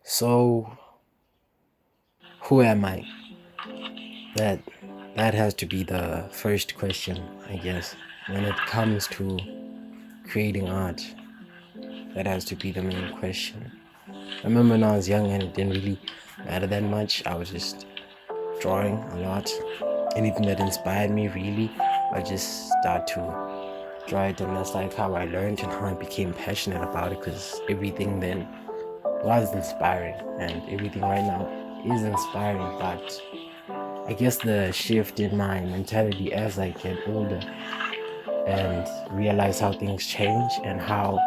So, who am I? That that has to be the first question, I guess. When it comes to creating art, that has to be the main question. I remember when I was young and it didn't really matter that much. I was just drawing a lot. Anything that inspired me, really, I just start to draw it, and that's like how I learned and how I became passionate about it. Because everything then was inspiring, and everything right now is inspiring, but I guess the shift in my mentality as I get older and realize how things change and how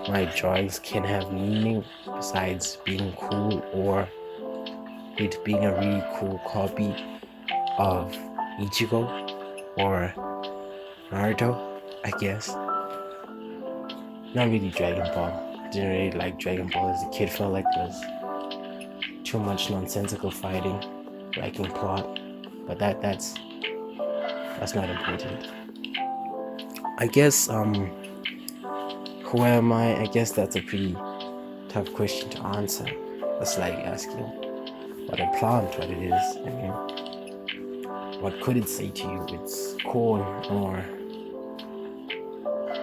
my drawings can have meaning besides being cool or it being a really cool copy of Ichigo or Naruto, I guess. Not really Dragon Ball. I didn't really like Dragon Ball as a kid, felt like there was too much nonsensical fighting, lacking plot. But that's not important. I guess who am I? I guess that's a pretty tough question to answer. That's like asking what a plant, what it is. I mean, what could it say to you? It's corn or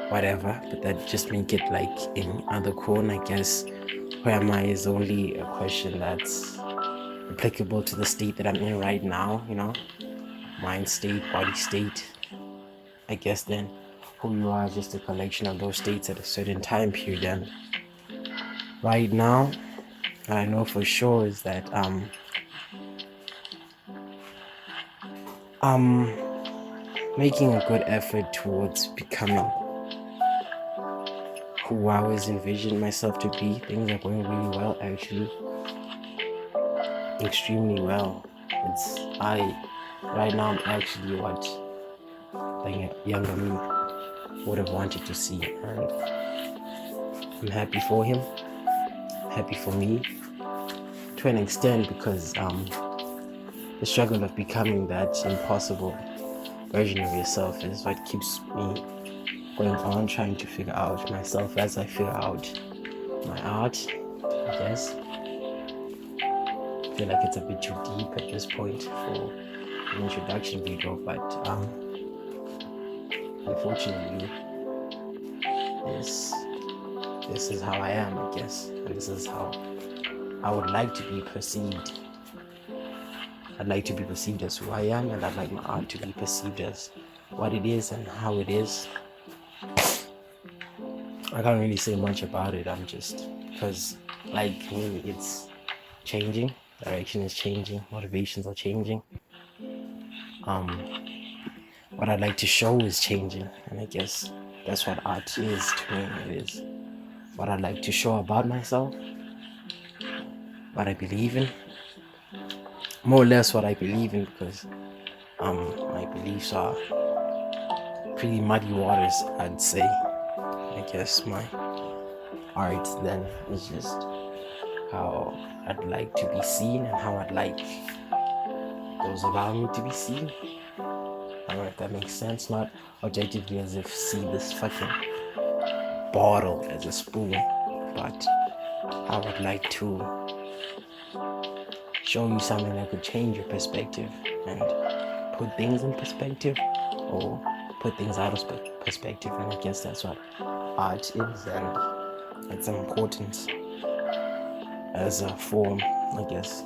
whatever, but that just make it like any other corn. I guess who am I is only a question that's applicable to the state that I'm in right now, mind state, body state. I guess then who you are is just a collection of those states at a certain time period. And right now, what I know for sure is that I'm making a good effort towards becoming who I always envisioned myself to be. Things are going really well, actually, extremely well. It's I right now I'm actually what like a younger me would have wanted to see, and I'm happy for him, happy for me to an extent because the struggle of becoming that impossible version of yourself is what keeps me going on, trying to figure out myself as I figure out my art, I guess. I feel like it's a bit too deep at this point for an introduction video, but unfortunately, this this is how I am, I guess, and this is how I would like to be perceived. I'd like to be perceived as who I am, and I'd like my art to be perceived as what it is and how it is. I can't really say much about it. I'm just because, like me, it's changing. Direction is changing. Motivations are changing. What I'd like to show is changing, and I guess that's what art is to me. It is what I'd like to show about myself, what I believe in, more or less what I believe in, because my beliefs are pretty muddy waters, I'd say. I guess my art then is just how I'd like to be seen and how I'd like those around me to be seen. I don't know if that makes sense. Not objectively as if see this fucking bottle as a spoon, but how I'd like to show you something that could change your perspective and put things in perspective or put things out of perspective. And I guess that's what art is, and its importance as a form, I guess.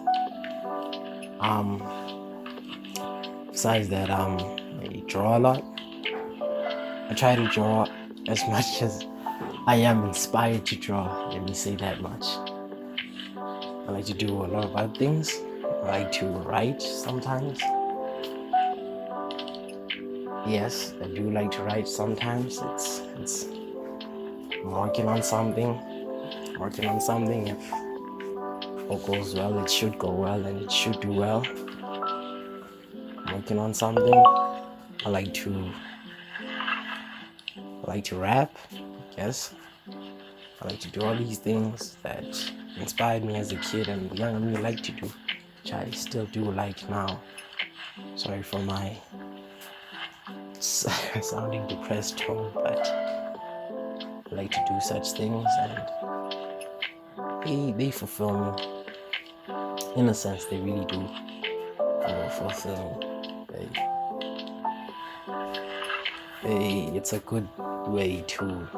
Besides that, I draw a lot. I try to draw as much as I am inspired to draw. Let me say that much. I like to do a lot of other things. I like to write sometimes. Yes, I do like to write sometimes. It's I'm working on something. If all goes well, it should go well and it should do well. I'm working on something. I like to rap, yes. I like to do all these things that inspired me as a kid and young me like to do, which I still do like now. Sorry for my sounding depressed tone, but I like to do such things, and they fulfill me. In a sense, they really do fulfill me. It's a good way to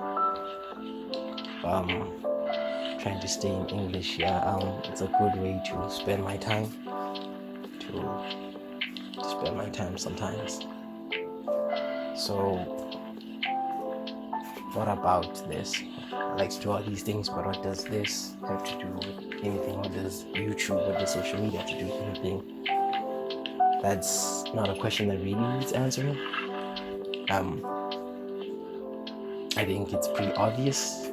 trying to stay in English. It's a good way to spend my time. To spend my time sometimes. So, what about this? I like to do all these things, but what does this have to do with anything? What does YouTube, what does social media have to do with anything? That's not a question that really needs answering. I think it's pretty obvious